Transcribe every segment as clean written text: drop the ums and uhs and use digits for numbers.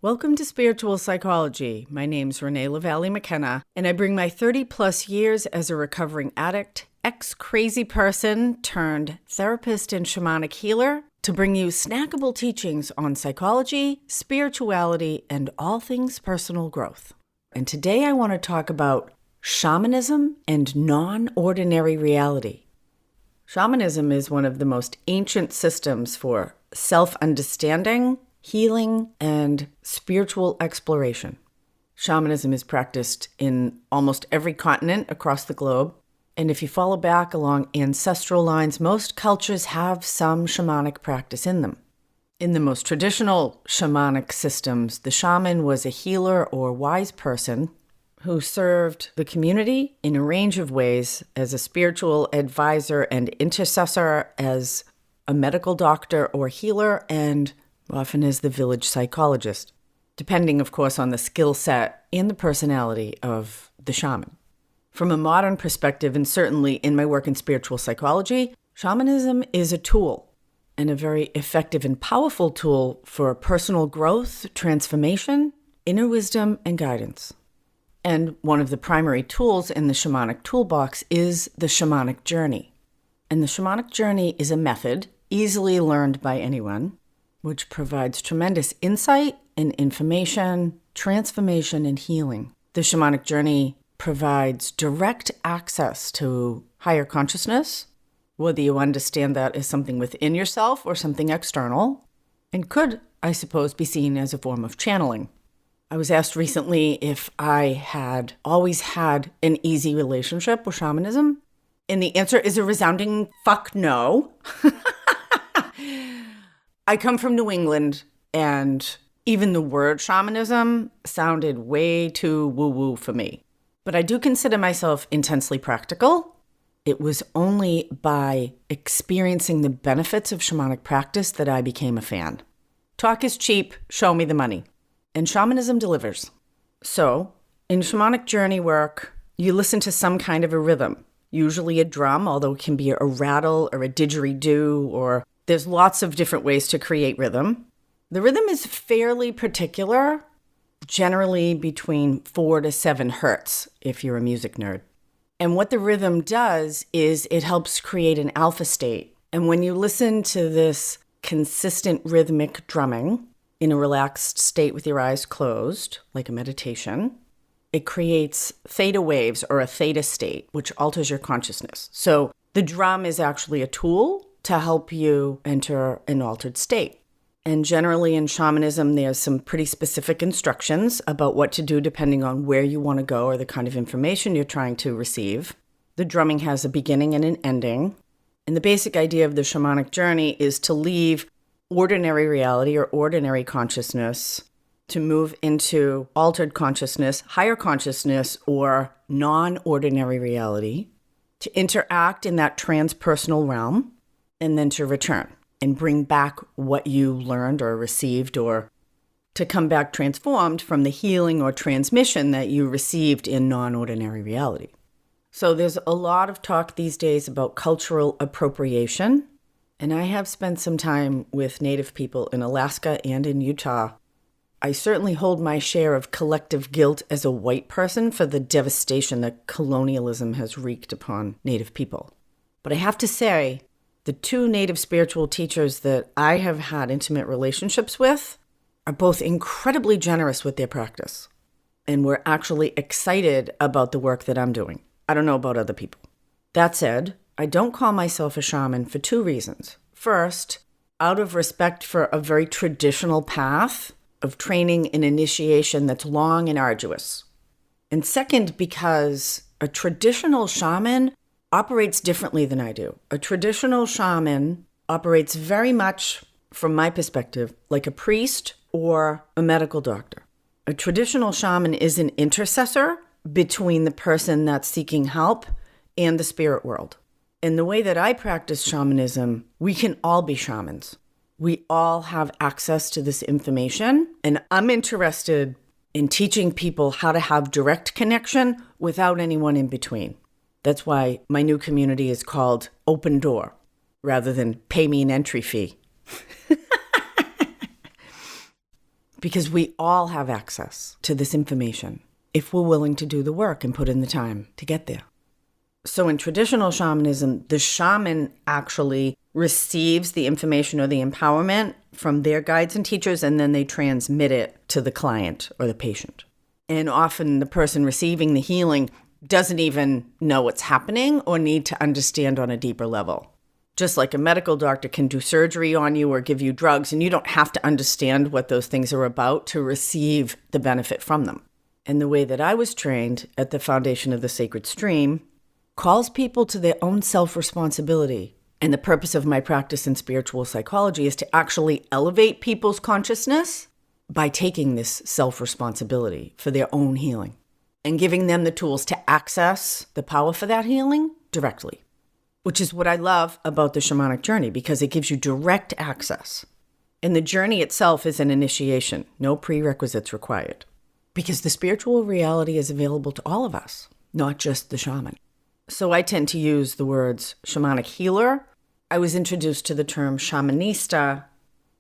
Welcome to Spiritual Psychology. My name's Renee McKenna, and I bring my 30-plus years as a recovering addict, ex-crazy person turned therapist and shamanic healer to bring you snackable teachings on psychology, spirituality, and all things personal growth. And today I want to talk about shamanism and non-ordinary reality. Shamanism is one of the most ancient systems for self-understanding, healing, and spiritual exploration. Shamanism is practiced in almost every continent across the globe. And if you follow back along ancestral lines, most cultures have some shamanic practice in them. In the most traditional shamanic systems, the shaman was a healer or wise person who served the community in a range of ways as a spiritual advisor and intercessor, as a medical doctor or healer, and often as the village psychologist, depending, of course, on the skill set and the personality of the shaman. From a modern perspective, and certainly in my work in spiritual psychology, shamanism is a tool, and a very effective and powerful tool for personal growth, transformation, inner wisdom, and guidance. And one of the primary tools in the shamanic toolbox is the shamanic journey. And the shamanic journey is a method easily learned by anyone, which provides tremendous insight and information, transformation, and healing. The shamanic journey provides direct access to higher consciousness, whether you understand that as something within yourself or something external, and could, I suppose, be seen as a form of channeling. I was asked recently if I had always had an easy relationship with shamanism, and the answer is a resounding fuck no. I come from New England, and even the word shamanism sounded way too woo-woo for me. But I do consider myself intensely practical. It was only by experiencing the benefits of shamanic practice that I became a fan. Talk is cheap, show me the money. And shamanism delivers. So, in shamanic journey work, you listen to some kind of a rhythm, usually a drum, although it can be a rattle or a didgeridoo, or there's lots of different ways to create rhythm. The rhythm is fairly particular, generally between 4 to 7 hertz, if you're a music nerd. And what the rhythm does is it helps create an alpha state. And when you listen to this consistent rhythmic drumming in a relaxed state with your eyes closed, like a meditation, it creates theta waves or a theta state, which alters your consciousness. So the drum is actually a tool to help you enter an altered state. And generally in shamanism, there's some pretty specific instructions about what to do depending on where you want to go or the kind of information you're trying to receive. The drumming has a beginning and an ending. And the basic idea of the shamanic journey is to leave ordinary reality or ordinary consciousness to move into altered consciousness, higher consciousness, or non-ordinary reality, to interact in that transpersonal realm, and then to return and bring back what you learned or received, or to come back transformed from the healing or transmission that you received in non-ordinary reality. So there's a lot of talk these days about cultural appropriation, and I have spent some time with Native people in Alaska and in Utah. I certainly hold my share of collective guilt as a white person for the devastation that colonialism has wreaked upon Native people. But I have to say, the 2 Native spiritual teachers that I have had intimate relationships with are both incredibly generous with their practice. And we're actually excited about the work that I'm doing. I don't know about other people. That said, I don't call myself a shaman for 2 reasons. First, out of respect for a very traditional path of training and initiation that's long and arduous. And second, because a traditional shaman operates differently than I do. A traditional shaman operates very much, from my perspective, like a priest or a medical doctor. A traditional shaman is an intercessor between the person that's seeking help and the spirit world. In the way that I practice shamanism, we can all be shamans. We all have access to this information, and I'm interested in teaching people how to have direct connection without anyone in between. That's why my new community is called Open Door, rather than pay me an entry fee. because we all have access to this information if we're willing to do the work and put in the time to get there. So in traditional shamanism, the shaman actually receives the information or the empowerment from their guides and teachers, and then they transmit it to the client or the patient. And often the person receiving the healing doesn't even know what's happening or need to understand on a deeper level. Just like a medical doctor can do surgery on you or give you drugs, and you don't have to understand what those things are about to receive the benefit from them. And the way that I was trained at the Foundation of the Sacred Stream calls people to their own self-responsibility. And the purpose of my practice in spiritual psychology is to actually elevate people's consciousness by taking this self-responsibility for their own healing and giving them the tools to access the power for that healing directly, which is what I love about the shamanic journey, because it gives you direct access. And the journey itself is an initiation, no prerequisites required, because the spiritual reality is available to all of us, not just the shaman. So I tend to use the words shamanic healer. I was introduced to the term Shamanista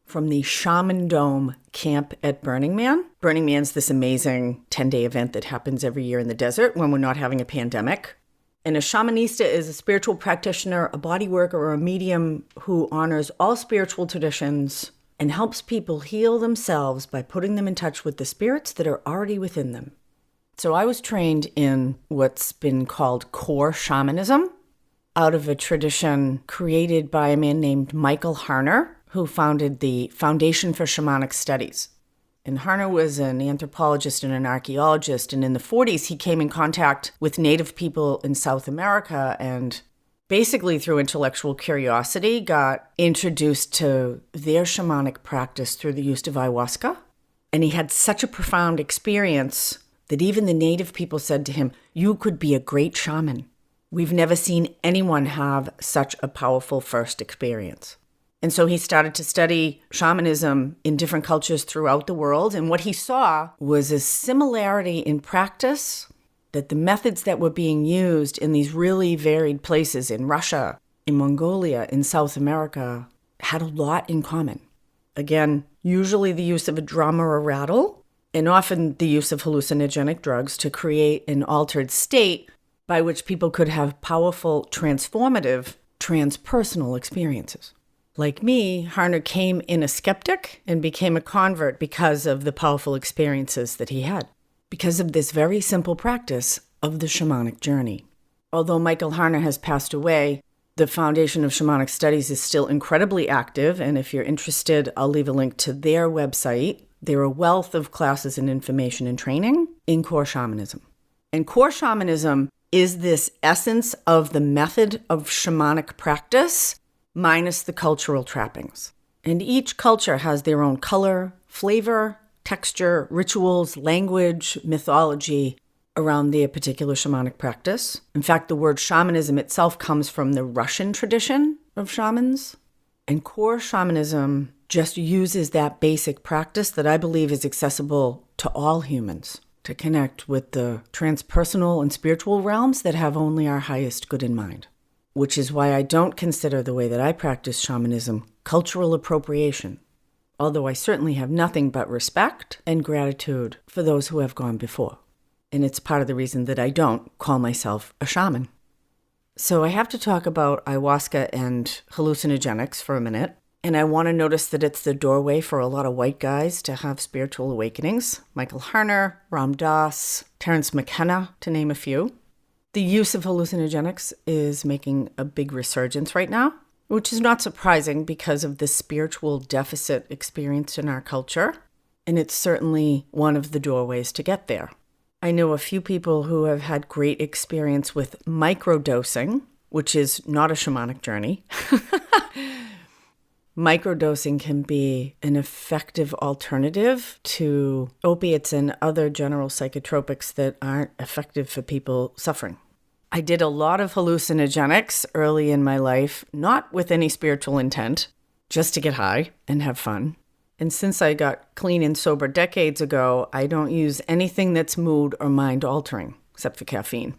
from the Shaman Dome camp at Burning Man. Burning Man's this amazing 10-day event that happens every year in the desert when we're not having a pandemic. And a shamanista is a spiritual practitioner, a body worker, or a medium who honors all spiritual traditions and helps people heal themselves by putting them in touch with the spirits that are already within them. So I was trained in what's been called core shamanism out of a tradition created by a man named Michael Harner, who founded the Foundation for Shamanic Studies. And Harner was an anthropologist and an archaeologist, and in the 40s he came in contact with Native people in South America and basically through intellectual curiosity got introduced to their shamanic practice through the use of ayahuasca. And he had such a profound experience that even the Native people said to him, "You could be a great shaman. We've never seen anyone have such a powerful first experience." And so he started to study shamanism in different cultures throughout the world. And what he saw was a similarity in practice, that the methods that were being used in these really varied places in Russia, in Mongolia, in South America, had a lot in common. Again, usually the use of a drum or a rattle, and often the use of hallucinogenic drugs to create an altered state by which people could have powerful, transformative, transpersonal experiences. Like me, Harner came in a skeptic and became a convert because of the powerful experiences that he had, because of this very simple practice of the shamanic journey. Although Michael Harner has passed away, the Foundation of Shamanic Studies is still incredibly active, and if you're interested, I'll leave a link to their website. They're a wealth of classes and information and training in core shamanism. And core shamanism is this essence of the method of shamanic practice minus the cultural trappings. And each culture has their own color, flavor, texture, rituals, language, mythology around their particular shamanic practice. In fact, the word shamanism itself comes from the Russian tradition of shamans. And core shamanism just uses that basic practice that I believe is accessible to all humans to connect with the transpersonal and spiritual realms that have only our highest good in mind. Which is why I don't consider the way that I practice shamanism cultural appropriation, although I certainly have nothing but respect and gratitude for those who have gone before. And it's part of the reason that I don't call myself a shaman. So I have to talk about ayahuasca and hallucinogenics for a minute. And I want to notice that it's the doorway for a lot of white guys to have spiritual awakenings. Michael Harner, Ram Dass, Terence McKenna, to name a few. The use of hallucinogenics is making a big resurgence right now, which is not surprising because of the spiritual deficit experienced in our culture. And it's certainly one of the doorways to get there. I know a few people who have had great experience with microdosing, which is not a shamanic journey. Microdosing can be an effective alternative to opiates and other general psychotropics that aren't effective for people suffering. I did a lot of hallucinogenics early in my life, not with any spiritual intent, just to get high and have fun. And since I got clean and sober decades ago, I don't use anything that's mood or mind altering, except for caffeine.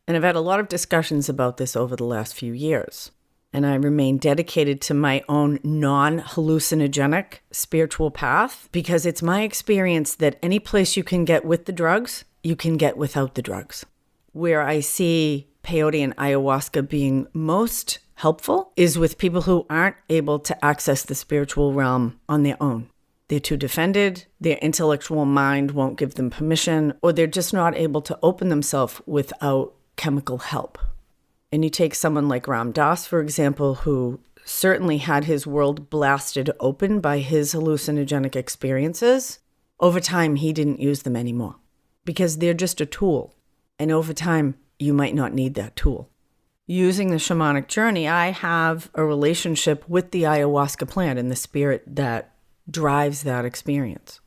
And I've had a lot of discussions about this over the last few years. And I remain dedicated to my own non-hallucinogenic spiritual path because it's my experience that any place you can get with the drugs, you can get without the drugs. Where I see peyote and ayahuasca being most helpful is with people who aren't able to access the spiritual realm on their own. They're too defended, their intellectual mind won't give them permission, or they're just not able to open themselves without chemical help. And you take someone like Ram Dass, for example, who certainly had his world blasted open by his hallucinogenic experiences. Over time, he didn't use them anymore because they're just a tool. And over time, you might not need that tool. Using the shamanic journey, I have a relationship with the ayahuasca plant and the spirit that drives that experience.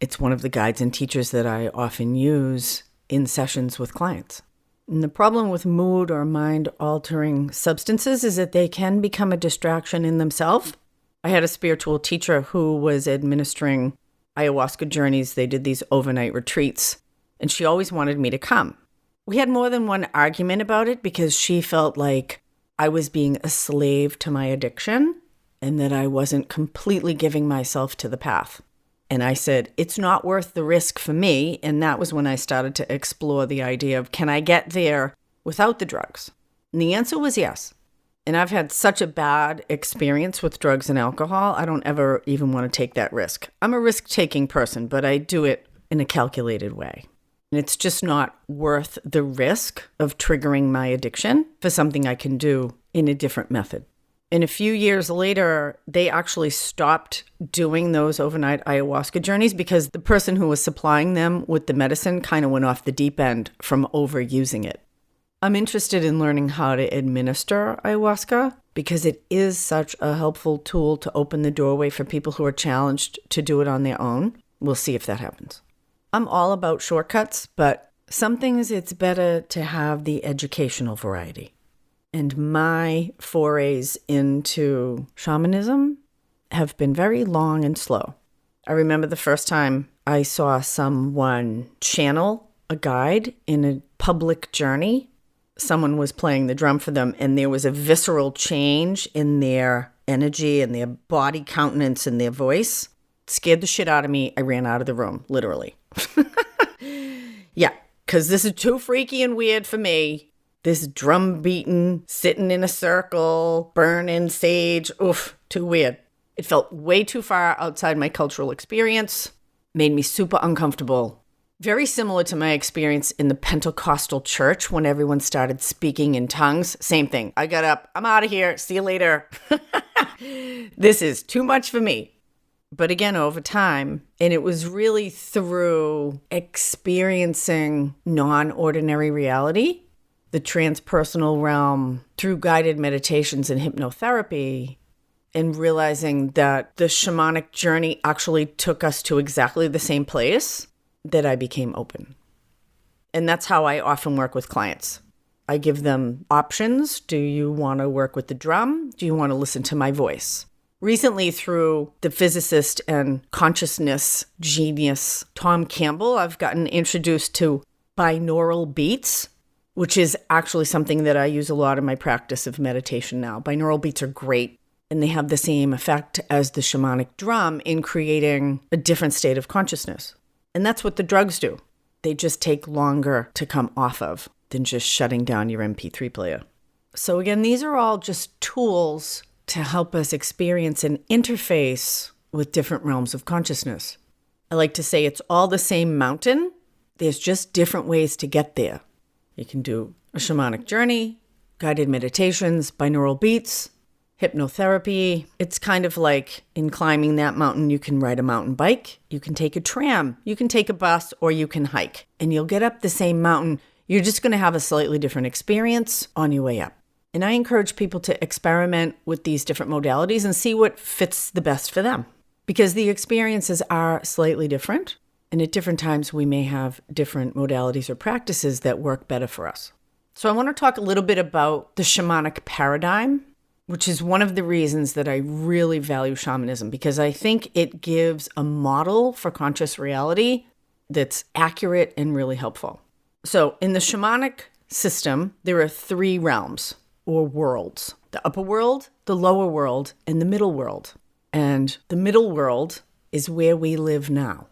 It's one of the guides and teachers that I often use in sessions with clients. And the problem with mood or mind-altering substances is that they can become a distraction in themselves. I had a spiritual teacher who was administering ayahuasca journeys. They did these overnight retreats, and she always wanted me to come. We had more than one argument about it because she felt like I was being a slave to my addiction and that I wasn't completely giving myself to the path. And I said, it's not worth the risk for me. And that was when I started to explore the idea of, can I get there without the drugs? And the answer was yes. And I've had such a bad experience with drugs and alcohol, I don't ever even want to take that risk. I'm a risk-taking person, but I do it in a calculated way. And it's just not worth the risk of triggering my addiction for something I can do in a different method. And a few years later, they actually stopped doing those overnight ayahuasca journeys because the person who was supplying them with the medicine kind of went off the deep end from overusing it. I'm interested in learning how to administer ayahuasca because it is such a helpful tool to open the doorway for people who are challenged to do it on their own. We'll see if that happens. I'm all about shortcuts, but some things it's better to have the educational variety. And my forays into shamanism have been very long and slow. I remember the first time I saw someone channel a guide in a public journey. Someone was playing the drum for them, and there was a visceral change in their energy and their body countenance and their voice. It scared the shit out of me. I ran out of the room, literally. Yeah, because this is too freaky and weird for me. This drum beating, sitting in a circle, burning sage. Oof, too weird. It felt way too far outside my cultural experience, made me super uncomfortable. Very similar to my experience in the Pentecostal church when everyone started speaking in tongues. Same thing. I got up. I'm out of here. See you later. This is too much for me. But again, over time, and it was really through experiencing non-ordinary reality, the transpersonal realm, through guided meditations and hypnotherapy, and realizing that the shamanic journey actually took us to exactly the same place, that I became open. And that's how I often work with clients. I give them options. Do you want to work with the drum? Do you want to listen to my voice? Recently, through the physicist and consciousness genius Tom Campbell, I've gotten introduced to binaural beats, which is actually something that I use a lot in my practice of meditation now. Binaural beats are great, and they have the same effect as the shamanic drum in creating a different state of consciousness. And that's what the drugs do. They just take longer to come off of than just shutting down your MP3 player. So again, these are all just tools to help us experience and interface with different realms of consciousness. I like to say it's all the same mountain. There's just different ways to get there. You can do a shamanic journey, guided meditations, binaural beats, hypnotherapy. It's kind of like in climbing that mountain, you can ride a mountain bike, you can take a tram, you can take a bus, or you can hike. And you'll get up the same mountain. You're just going to have a slightly different experience on your way up. And I encourage people to experiment with these different modalities and see what fits the best for them. Because the experiences are slightly different. And at different times, we may have different modalities or practices that work better for us. So I want to talk a little bit about the shamanic paradigm, which is one of the reasons that I really value shamanism, because I think it gives a model for conscious reality that's accurate and really helpful. So in the shamanic system, there are 3 realms or worlds. the upper world, the lower world, and the middle world. And the middle world is where we live now.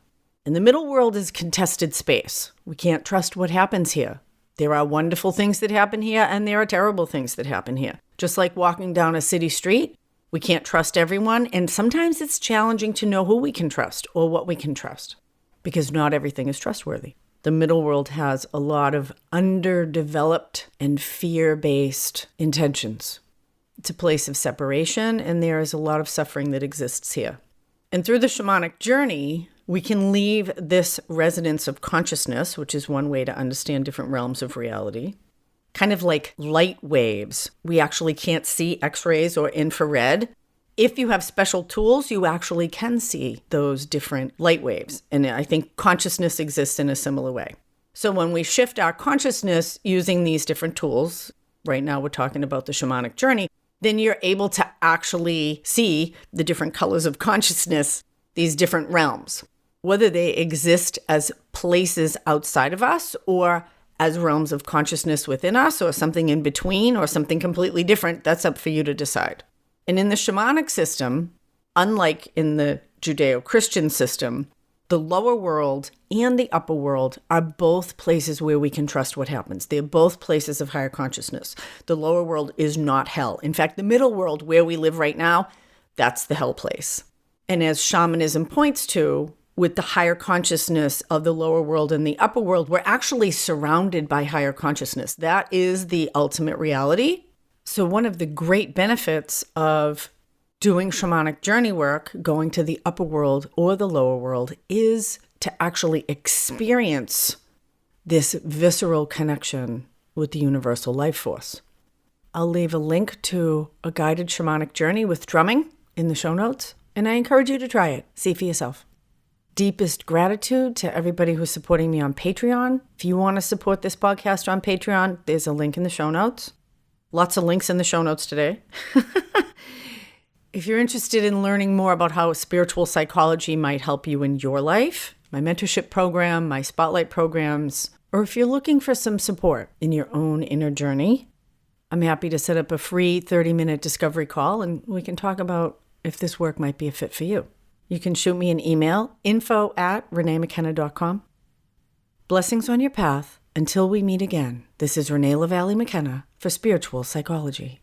And the middle world is contested space. We can't trust what happens here. There are wonderful things that happen here, and there are terrible things that happen here. Just like walking down a city street, we can't trust everyone, and sometimes it's challenging to know who we can trust or what we can trust, because not everything is trustworthy. The middle world has a lot of underdeveloped and fear-based intentions. It's a place of separation, and there is a lot of suffering that exists here. And through the shamanic journey, we can leave this resonance of consciousness, which is one way to understand different realms of reality, kind of like light waves. We actually can't see X-rays or infrared. If you have special tools, you actually can see those different light waves. And I think consciousness exists in a similar way. So when we shift our consciousness using these different tools, right now we're talking about the shamanic journey, then you're able to actually see the different colors of consciousness, these different realms, whether they exist as places outside of us or as realms of consciousness within us or something in between or something completely different. That's up for you to decide. And in the shamanic system, unlike in the Judeo-Christian system, the lower world and the upper world are both places where we can trust what happens. They're both places of higher consciousness. The lower world is not hell. In fact, the middle world, where we live right now, that's the hell place. And as shamanism points to, with the higher consciousness of the lower world and the upper world, we're actually surrounded by higher consciousness. That is the ultimate reality. So one of the great benefits of doing shamanic journey work, going to the upper world or the lower world, is to actually experience this visceral connection with the universal life force. I'll leave a link to a guided shamanic journey with drumming in the show notes, and I encourage you to try it. See for yourself. Deepest gratitude to everybody who's supporting me on Patreon. If you want to support this podcast on Patreon, there's a link in the show notes. Lots of links in the show notes today. If you're interested in learning more about how spiritual psychology might help you in your life, my mentorship program, my spotlight programs, or if you're looking for some support in your own inner journey, I'm happy to set up a free 30-minute discovery call and we can talk about if this work might be a fit for you. You can shoot me an email, info@reneemckenna.com. Blessings on your path. Until we meet again, this is Renee LaValle McKenna for Spiritual Psychology.